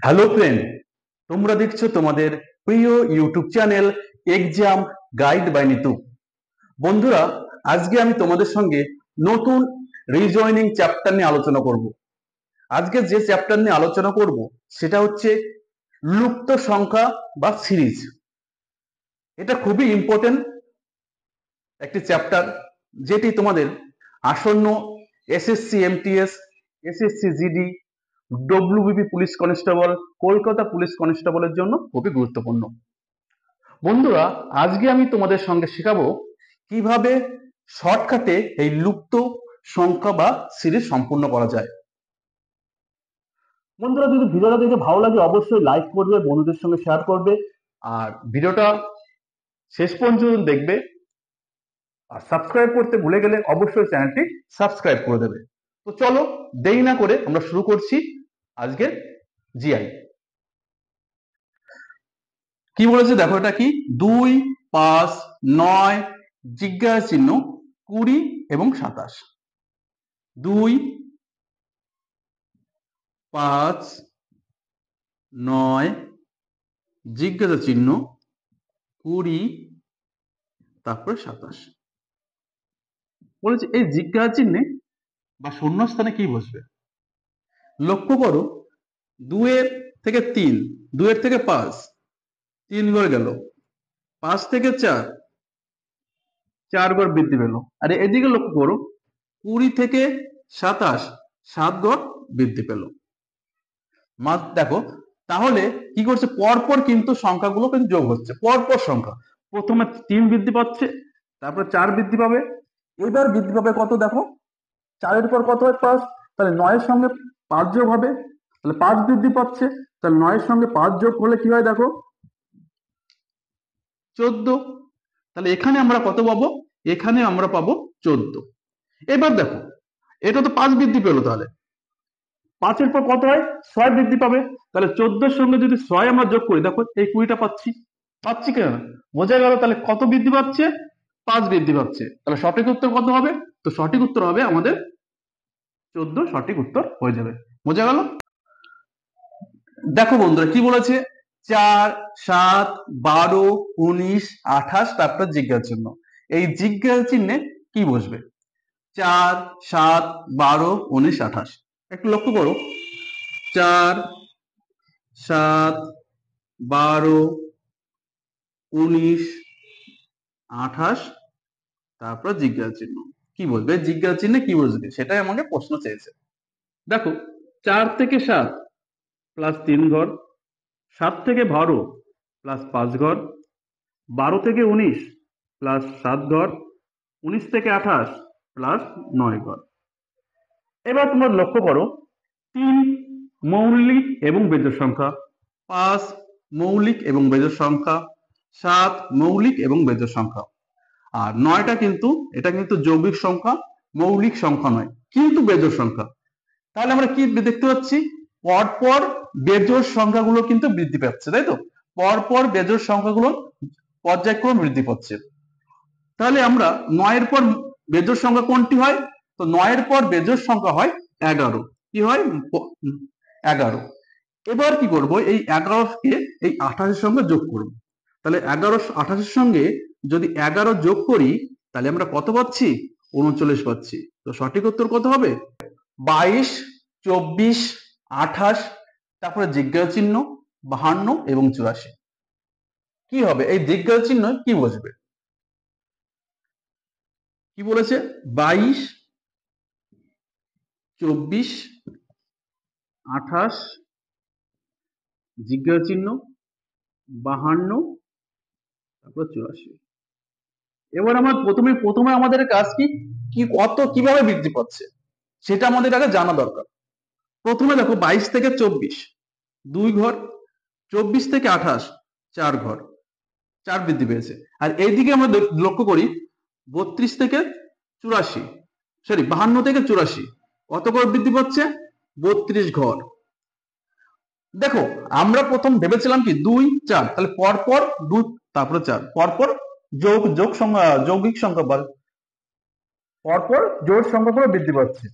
Hello friend, তোমরা দেখছো তোমাদের প্রিয় YouTube channel exam guide by Nitu. বন্ধুরা, আজকে আমি তোমাদের সঙ্গে নতুন রিজয়নিং চ্যাপ্টার নিয়ে আলোচনা করব। আজকে যে চ্যাপ্টার নিয়ে আলোচনা করব সেটা হচ্ছে লুপ্ত সংখ্যা বা সিরিজ। এটা খুবই ইম্পর্টেন্ট একটি চ্যাপ্টার, যেটি তোমাদের আসন্ন SSC MTS, SSC GD, WBP police constable, Kolkata police কনস্টেবলের জন্য খুবই গুরুত্বপূর্ণ। বন্ধুরা, আজকে আমি তোমাদের সঙ্গে শেখাবো কিভাবে শর্টকাটে এই লুপ্ত সংখ্যা বা সিরিজ সম্পূর্ণ করা যায়। বন্ধুরা, যদি ভিডিওটা দেখে ভালো লাগে অবশ্যই লাইক করবে, বন্ধুদের সঙ্গে শেয়ার করবে, আর ভিডিওটা শেষ পর্যন্ত দেখবে। আর সাবস্ক্রাইব করতে ভুলে গেলে অবশ্যই চ্যানেলটি সাবস্ক্রাইব করে দেবে। তো চলো দেরি না করে আমরা শুরু করছি আজকের জিআই। কি বলেছে দেখো, এটা কি 2, 5, 9, জিজ্ঞাসা চিহ্ন 20 এবং 27। 2, 5, 9, জিজ্ঞাসা চিহ্ন 20, তারপরে 27 বলেছে। এই জিজ্ঞাসা চিহ্নে বা শূন্যস্থানে কি বসবে? লক্ষ্য করো, 2 এর থেকে 3, 2 এর থেকে 5, 3 ঘর গেল, 5 থেকে 4, 4 ঘর বৃদ্ধি পেল। আর এদিকে লক্ষ্য করো, 20 থেকে 27, 7 ঘর বৃদ্ধি পেল। দেখো, তাহলে কি করছে, পরপর কিন্তু সংখ্যাগুলো কিন্তু যোগ হচ্ছে, পরপর সংখ্যা। প্রথমে 3 বৃদ্ধি পাচ্ছে, তারপরে 4 বৃদ্ধি পাবে, এবার বৃদ্ধি পাবে কত দেখো, 4 এর পর কত হয় 5, তাহলে 9 এর সঙ্গে 5 যোগ হবে, তাহলে 5 বৃদ্ধি পাচ্ছে, তাহলে 9 এর সঙ্গে 5 যোগ হলে কি হয় দেখো 14। তাহলে এখানে আমরা কত পাবো? এখানে আমরা পাবো 14। এবার দেখো, এটা তো 5 বৃদ্ধি পেলো, তাহলে 5 এর পর কত হয় 6 বৃদ্ধি পাবে, তাহলে 14 এর সঙ্গে যদি 6 আমরা যোগ করি, দেখো এই 20টা পাচ্ছি। পাচ্ছি কেন? বোঝা গেল। তাহলে কত বৃদ্ধি পাচ্ছে? 5 বৃদ্ধি পাচ্ছে। তাহলে সঠিক উত্তর কত হবে? তো সঠিক উত্তর হবে আমাদের 14, সঠিক উত্তর হয়ে যাবে। বোঝা গেল? দেখো বন্ধুরা, কি বলেছে, 4, 7, 12, 19, 28, তারপর জিজ্ঞাসা চিহ্ন। এই জিজ্ঞাসা চিহ্নে কি বসবে? 4, 7, 12, 19, 28। একটু লক্ষ্য করো, 4, 7, 12, 19, 28, তারপর জিজ্ঞাসা চিহ্ন। কি বলবে? জিজ্ঞাসা চিহ্নে কি বসবে সেটাই আমাকে প্রশ্ন চেয়েছে। দেখো, 4 থেকে 7 প্লাস 3 ঘর, 7 থেকে 12 প্লাস 5 ঘর, 12 থেকে 19 প্লাস 7 ঘর, 19 থেকে 28 প্লাস 9 ঘর। এবার তোমরা লক্ষ্য করো, 3 মৌলিক এবং বেজোড় সংখ্যা, 5 মৌলিক এবং বেজোড় সংখ্যা, 7 মৌলিক এবং বেজোড় সংখ্যা, আর 9টা কিন্তু এটা কিন্তু যৌগিক সংখ্যা, মৌলিক সংখ্যা নয়, কিন্তু বেজোড় সংখ্যা। তাহলে আমরা কি দেখতে পাচ্ছি? পরপর বেজোড় সংখ্যাগুলো কিন্তু বৃদ্ধি পাচ্ছে, তাই তো? পরপর বেজোড় সংখ্যাগুলো পর্যায়ক্রমে বৃদ্ধি পাচ্ছে। তাহলে আমরা 9 এর পর বেজোড় সংখ্যা কোনটি হয়? তো 9 এর পর বেজোড় সংখ্যা হয় 11। কি হয়? 11। এবার কি করব, এই 11কে এই 28 এর সঙ্গে যোগ করব। তাহলে 11 28 এর সঙ্গে যদি 11 যোগ করি, তাহলে আমরা কত পাচ্ছি? 39 পাচ্ছি। তো সঠিক উত্তর কত হবে? 22, 24, 28, তারপরে জিজ্ঞাসা চিহ্ন 52 এবং 84। কি হবে? এই জিজ্ঞাসা চিহ্ন কি বসবে? কি বলেছে? 22, 24, 28, জিজ্ঞাসা চিহ্ন 52, তারপর 84। এবার আমার প্রথমে আমাদের কাজ কি, কি কত কিভাবে বৃদ্ধি পাচ্ছে সেটা আমাদের আগে জানা দরকার। প্রথমে দেখো, 22 থেকে 24 2 ঘর, 24 থেকে 28 4 ঘর, 4 বৃদ্ধি পেয়েছে। আর এইদিকে আমরা লক্ষ্য করি, 32 থেকে 84, সরি 52 থেকে 84 কত ঘর বৃদ্ধি পাচ্ছে? 32 ঘর। দেখো, আমরা প্রথম ভেবেছিলাম কি 2, 4, তাহলে পরপর 2 তারপরে 4, পরপর যৌগিক সংখ্যা, পরপর জোড় সংখ্যাগুলো বৃদ্ধি পাচ্ছে।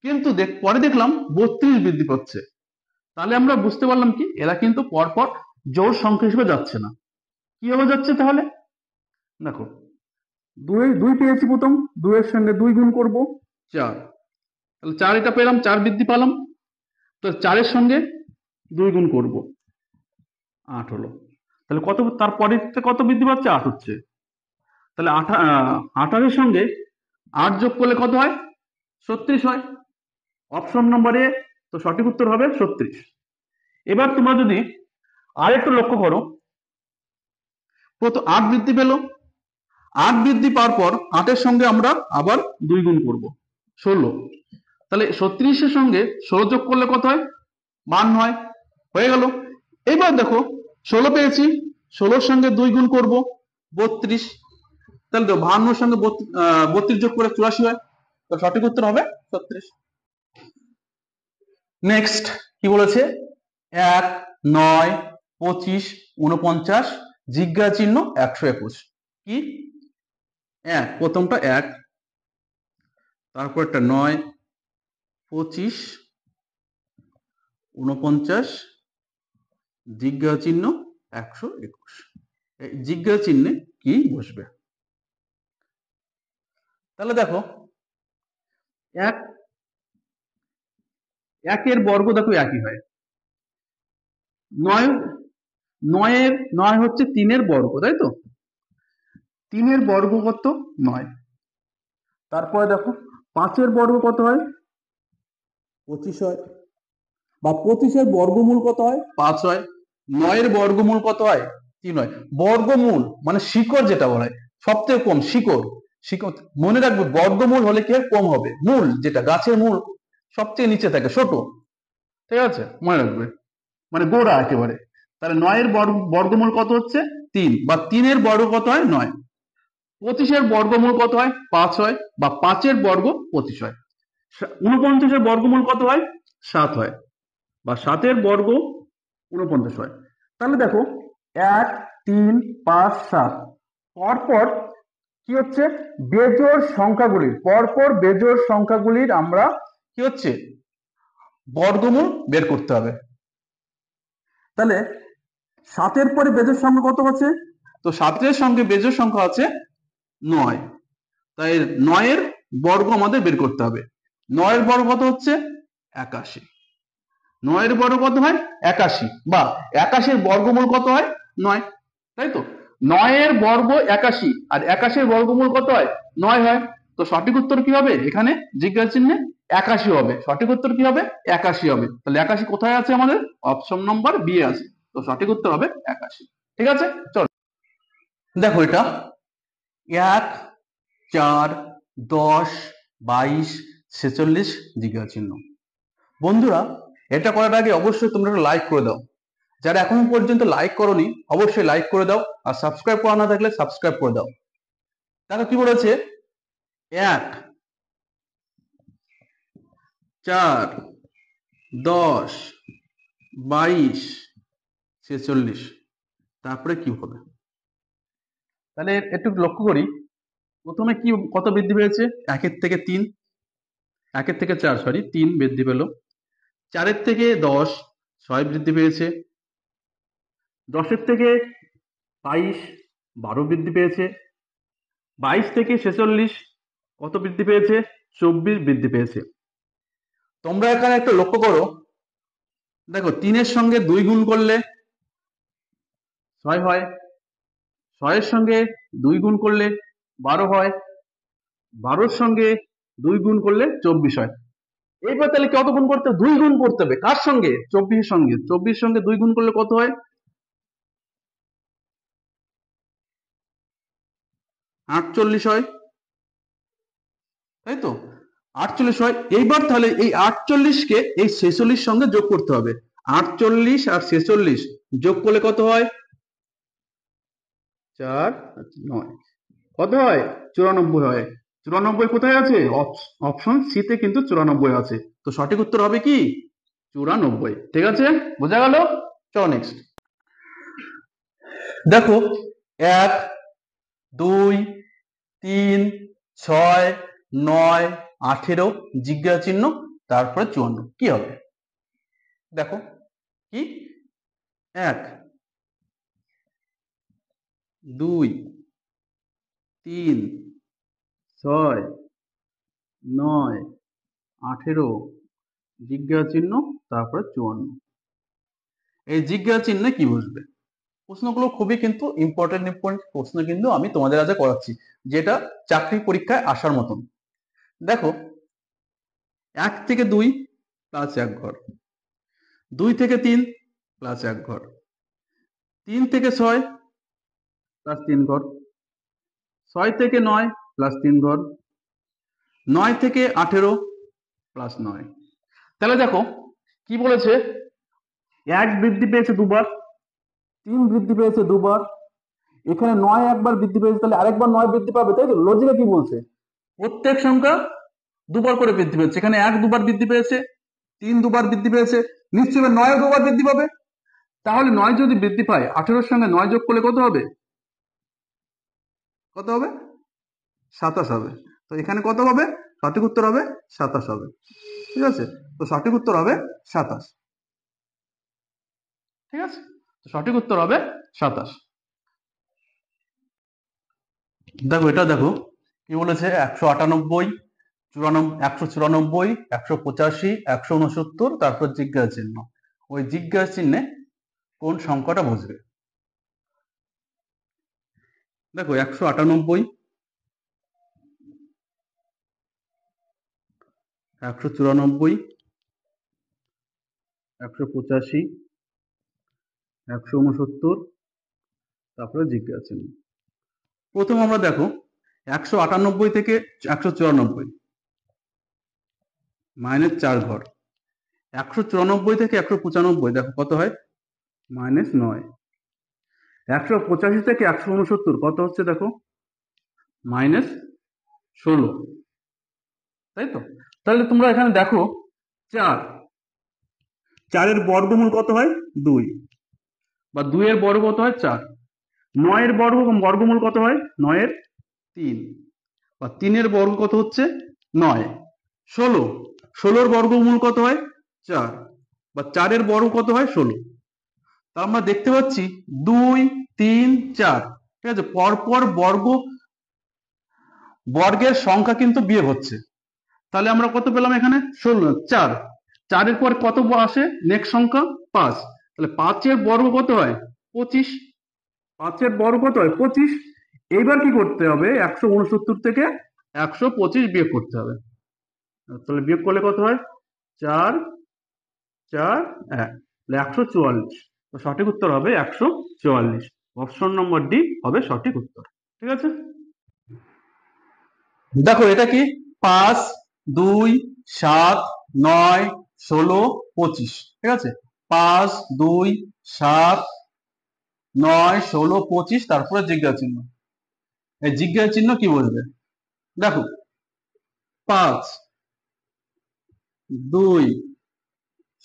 কিন্তু পরে দেখলাম 32 বৃদ্ধি পাচ্ছে। তাহলে আমরা বুঝতে পারলাম কি এরা কিন্তু পরপর জোড় সংখ্যা হিসেবে যাচ্ছে না। কিভাবে যাচ্ছে তাহলে? দেখো, দুই দুই পেয়েছি প্রথম, দুইয়ের সঙ্গে দুই গুণ করব, 4। তাহলে 4 এটা পেলাম, 4 বৃদ্ধি পেলাম। তো 4-এর সঙ্গে 2 গুণ করব, 8 হলো। তাহলে কত, তারপরে কত বৃদ্ধি পাচ্ছে? 8 হচ্ছে। তাহলে 28-এর সঙ্গে 8 যোগ করলে কত হয়? 36 হয়। অপশন নম্বর এ, তো সঠিক উত্তর হবে 36। এবার তোমরা যদি আরেকটু লক্ষ্য করো, প্রথম 8 বৃদ্ধি পেল, 8 বৃদ্ধি পাওয়ার পর 8-এর সঙ্গে আমরা আবার 2 গুণ করব, 16। তাহলে 36-এর সঙ্গে 16 যোগ করলে কত হয়? 52 হয়। হয়ে গেল। এবার দেখো, 16 পেয়েছি, 16-র সঙ্গে 2 গুণ করব, 32। তাহলে তো 52-এর সঙ্গে 32 যোগ করে 84 হয়। তো সঠিক উত্তর হবে 36। নেক্সট কি বলেছে? 1, 9, 25, 49, জিজ্ঞাসা চিহ্ন 121। কি? 1, প্রথমটা 1, তারপরটা 9, 25, 49, জিজ্ঞাসা চিহ্ন 121। এই জিজ্ঞাসা চিহ্নে কি বসবে? তাহলে দেখো, 1, 1-এর বর্গ দেখো একই হয়। 9 হচ্ছে 3-এর বর্গ, তাই তো? 3-এর বর্গ কত? 9। তারপরে দেখো, 5-এর বর্গ কত হয়? 25 হয়। বা 25-এর বর্গমূল কত হয়? 5 হয়। 9-এর বর্গমূল কত হয়? 3 হয়। বর্গমূল মানে শিকড় যেটা বলা হয়, সবথেকে কম শিকড়। শিকড় মনে রাখবে, বর্গমূল হলে কি কম হবে? মূল যেটা, গাছের মূল সবচেয়ে নিচে থাকে, ছোট। ঠিক আছে, মনে রাখবে, মানে গোড়া একেবারে। তাহলে 9-এর বর্গমূল কত হচ্ছে? 3। বা 3-এর বর্গ কত হয়? 9। 25-এর বর্গমূল কত হয়? 5 হয়। বা 5-এর বর্গ 25 হয়। 49-এর বর্গমূল কত হয়? 7 হয়। বা 7-এর বর্গ 49 হয়। তাহলে দেখো, 1, 3, 5, 7 পরপর কি হচ্ছে? বেজোড় সংখ্যাগুলির, পরপর বেজোড় সংখ্যাগুলির আমরা কি হচ্ছে? বর্গমূল বের করতে হবে। তাহলে 7-এর পরে বেজোড় সংখ্যা কত আছে? তো 7-এর সঙ্গে বেজোড় সংখ্যা আছে 9। তাই 9-এর বর্গ আমাদের বের করতে হবে। 9-এর বর্গ কত হচ্ছে? 81। 9-এর বর্গ কত হয়? 81। বা 81-এর বর্গমূল কত হয়? 9। তাই তো? 9-এর বর্গ 81 আর 81-এর বর্গমূল কত হয়? 9 হয়। তো সঠিক উত্তর কি হবে? এখানে জিজ্ঞাসা চিহ্নে 81 হবে। সঠিক উত্তর কি হবে? 81 হবে। তাহলে 81 কোথায় আছে আমাদের? অপশন নম্বর বি আছে। তো সঠিক উত্তর হবে 81। ঠিক আছে, চলো দেখো, এটা 1, 4, 10, 22, 46, জিজ্ঞাসা চিহ্ন। বন্ধুরা, এটা করার আগে অবশ্যই তোমরা একটা লাইক করে দাও। যারা এখনো পর্যন্ত লাইক করোনি, অবশ্যই লাইক করে দাও। আর সাবস্ক্রাইব করা না থাকলে সাবস্ক্রাইব করে দাও। দেখো কি বলেছে? 1, 4, 10, 22, 46। তারপরে কি হবে? তাহলে একটু লক্ষ্য করি, প্রথমে কি কত বৃদ্ধি পেয়েছে? 1-এর থেকে 3, 1-এর থেকে 4, সরি 3 বৃদ্ধি পেল। 4-এর থেকে 10, 6 বৃদ্ধি পেয়েছে। 10-এর থেকে 22, 12 বৃদ্ধি পেয়েছে। 22 থেকে 46 কত বৃদ্ধি পেয়েছে? 24 বৃদ্ধি পেয়েছে। তোমরা এখানে একটু লক্ষ্য করো, দেখো 3-এর সঙ্গে 2 গুণ করলে 6 হয়। 6-এর সঙ্গে 2 গুণ করলে 12 হয়। 12-র সঙ্গে 2 গুণ করলে 24 হয়। এবার তাহলে কত গুণ করতে হবে? 2 গুণ করতে হবে। কার সঙ্গে? 24-এর সঙ্গে। 24-এর সঙ্গে 2 গুণ করলে কত হয়? 48 হয়, তাই তো? 48 হয়। এইবার তাহলে এই 48-কে এই 46 সঙ্গে যোগ করতে হবে। 48 আর 46 যোগ করলে কত হয়? 4, 9 কত হয়? 94 হয়। 94 কোথায় আছে? অপশন সি তে কিন্তু 94 আছে। তো সঠিক উত্তর হবে কি? 94। ঠিক আছে, বোঝা গেল? চলো নেক্সট দেখো, 1, 2, 3, 6, 9, 18, জিজ্ঞাসা চিহ্ন, তারপরে 54। কি হবে? দেখো, কি 1 2 3 6 9 18 জিজ্ঞাসা চিহ্ন তারপরে 54। এই জিজ্ঞাসা চিহ্নে কি বসবে? প্রশ্নগুলো খুবই কিন্তু ইম্পর্টেন্ট প্রশ্ন কিন্তু আমি তোমাদের আজ করাচ্ছি, যেটা চাকরি পরীক্ষায় আসার মতন। দেখো 1 থেকে 2 প্লাস 1 ঘর, 2 থেকে 3 প্লাস 1 ঘর, 3 থেকে 6 প্লাস 3 ঘর, 6 থেকে 9 প্লাস 3 ঘর, 9 থেকে 18 প্লাস 9। তাহলে দেখো কি বলেছে, 1 বৃদ্ধি পেয়েছে দুবার, 3 বৃদ্ধি পেয়েছে দুবার, এখানে 9 একবার বৃদ্ধি পেয়েছে, তাহলে আরেকবার 9 বৃদ্ধি পাবে, তাই তো? লজিকে কি বলছে? প্রত্যেক সংখ্যা দুবার করে বৃদ্ধি পেয়েছে। এখানে 1 দুবার বৃদ্ধি পেয়েছে, 3 দুবার বৃদ্ধি পেয়েছে, নিশ্চয়ই 9 দুবার বৃদ্ধি পাবে। তাহলে 9 যদি বৃদ্ধি পায়, 18 সঙ্গে 9 যোগ করলে কত হবে? কত হবে? 27 হবে। তো এখানে কত হবে? সঠিক উত্তর হবে 27 হবে। ঠিক আছে, তো সঠিক উত্তর হবে 27। ঠিক আছে, তো সঠিক উত্তর হবে 27। দেখো এটা দেখো কি বলেছে, 198 194 185 169, তারপর জিজ্ঞাসা চিহ্ন। ওই জিজ্ঞাসা চিহ্নে কোন সংখ্যাটা বসবে? দেখো 198 194 185 169, তারপরে জিজ্ঞাসা চিহ্ন। প্রথম আমরা দেখো 198 থেকে 194 মাইনাস 4 ঘর, 194 থেকে 195 দেখো কত হয়? মাইনাস 9। 185 থেকে 169 কত হচ্ছে দেখো? মাইনাস 16, তাই তো? তাহলে তোমরা এখানে দেখো 4, 4-এর বর্গমূল কত হয়? 2, বা 2-এর বর্গ কত হয়? 4। 9-এর বর্গমূল কত হয়? 9-এর 3, বা 3-এর বর্গ কত হচ্ছে? 9। 16, 16-এর বর্গমূল কত হয়? 4, বা 4-এর বর্গ কত হয়? 16। তা আমরা দেখতে পাচ্ছি 2 3 4, ঠিক আছে, পরপর বর্গের সংখ্যা কিন্তু বিয়োগ হচ্ছে। তাহলে আমরা কত পেলাম এখানে? 16, 4। 4-এর পর কত আসে নেক্সট সংখ্যা? 5। তাহলে 5-এর বর্গ কত হয়? 25। 5-এর বর্গ কত হয়? 25। এইবার কি করতে হবে? 169 থেকে 125 বিয়োগ করতে হবে। তাহলে বিয়োগ করলে কত হয়? 4 4 1, তাহলে 144। তো সঠিক উত্তর হবে 144। অপশন নম্বর ডি হবে সঠিক উত্তর। ঠিক আছে, দেখো এটা কি 5 2 7 9 16 25। ঠিক আছে, 5 2 7 9 16 25, তারপরে জিজ্ঞাসা চিহ্ন। এই জিজ্ঞাসা চিহ্ন কি বলবে? দেখো 5 2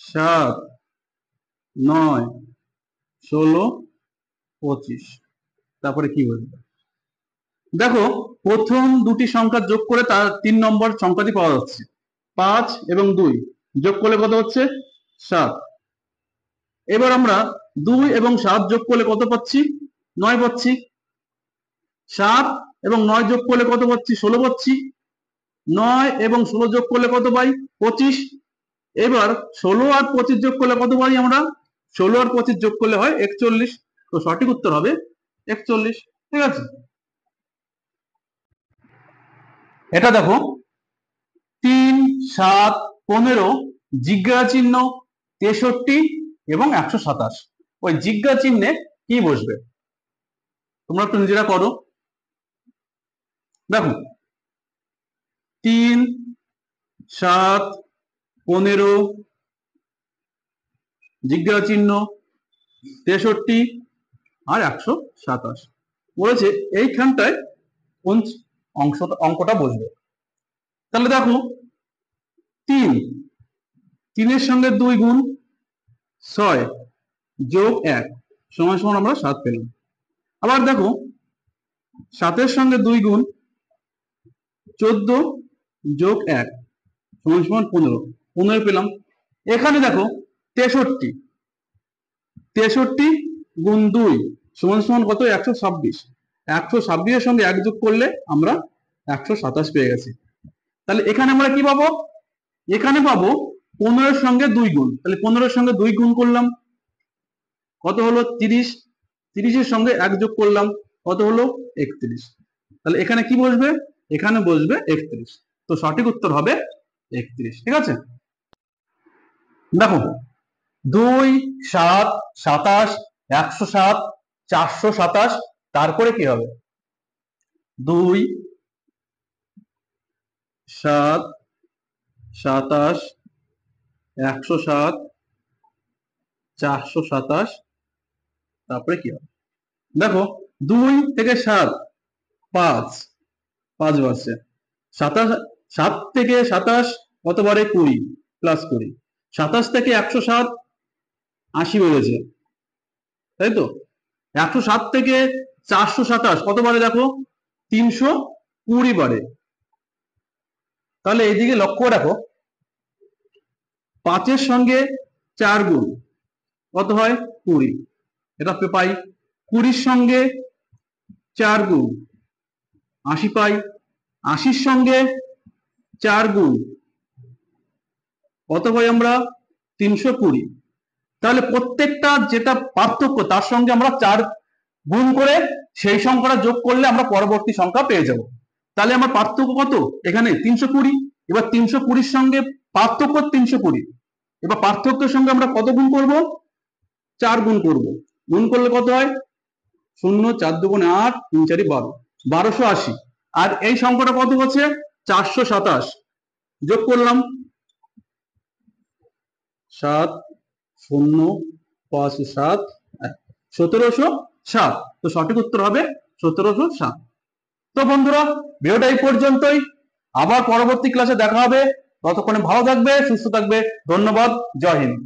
7 9 16 25, তারপরে কি বলবে? দেখো প্রথম দুটি সংখ্যা যোগ করে তার 3 নম্বর সংখ্যাটি পাওয়া যাচ্ছে। 5 এবং 2 যোগ করলে কত হচ্ছে? 7। এবার আমরা 2 এবং 7 যোগ করলে কত পাচ্ছি? 9 পাচ্ছি। 7 এবং 9 যোগ করলে কত পাচ্ছি? 16 পাচ্ছি। 9 এবং 16 যোগ করলে কত পাই? 25। এবার 16 আর 25 যোগ করলে কত পাই আমরা? 16 আর 25 যোগ করলে হয় 41। তো সঠিক উত্তর হবে 41। ঠিক আছে, এটা দেখো 3 7 15 জিজ্ঞাসা চিহ্ন 63 এবং 127। ওই জিজ্ঞাসা চিহ্নে কি বসবে? তোমরা একটু নিজেরা করো। দেখো 3 7 15 জিজ্ঞাসা চিহ্ন 63 আর 127 বলেছে, এইখানটায় কোন অঙ্কটা বসবে? তাহলে দেখো 3, 3-এর সঙ্গে 2 গুণ 6 যোগ 1 সমান সমান আমরা 7 পেলাম। আবার দেখো 7-এর সঙ্গে 2 গুণ 14 যোগ 1 সমান সমান 15, 15 পেলাম। এখানে দেখো 63, 63 গুণ 2 সমান সমান কত? 126। 126 এর সঙ্গে 1 যোগ করলে আমরা 127 পেয়ে গেছি। তাহলে এখানে আমরা কি পাবো? এখানে পাবো 15 এর সঙ্গে 2 গুণ। তাহলে 15 এর সঙ্গে 2 গুণ করলাম, কত হলো? 30। 30 এর সঙ্গে 1 যোগ করলাম, কত হলো? 31। তাহলে এখানে কি বসবে? এখানে বসবে 31। তো সঠিক উত্তর হবে 31। ঠিক আছে, দেখো 2 7 27 107 427, তারপরে কি হবে? 2 7 27 107 427, তারপরে কি হবে? দেখো 2 থেকে 7 5 5 বাড়ছে, 7 থেকে 27 কত বারে? 20 প্লাস 20, 27 থেকে 107 80 বেড়েছে, তাই তো? 107 থেকে 427 কত বারে? দেখো 320 বারে। তাহলে এইদিকে লক্ষ্য রাখো, 5 এর সঙ্গে 4 গুণ কত হয়? 20, এটা পাই। 20 সঙ্গে 4 গুণ 80 পাই। 80 সঙ্গে 4 গুণ কত পাই আমরা? 320। তাহলে প্রত্যেকটা যেটা পার্থক্য তার সঙ্গে আমরা 4 গুণ করে সেই সংখ্যাটা যোগ করলে আমরা পরবর্তী সংখ্যা পেয়ে যাব। তাহলে আমার পার্থক্য কত? এখানে 320। এবার 320 সঙ্গে পার্থক্য 320, এবার পার্থক্যের সঙ্গে আমরা কত গুণ করব? 4 গুণ করব। গুণ করলে কত হয়? 0 4 2 8 3 4 12, 1280। আর এই সংখ্যাটা কত হচ্ছে? 427। যোগ করলাম 7 0 5 7 1707। তো সঠিক উত্তর হবে 1707। তো বন্ধুরা, ভিডিওটা এই পর্যন্তই। আবার পরবর্তী ক্লাসে দেখা হবে। ততক্ষণে ভালো থাকবে, সুস্থ থাকবে। ধন্যবাদ। জয় হিন্দ।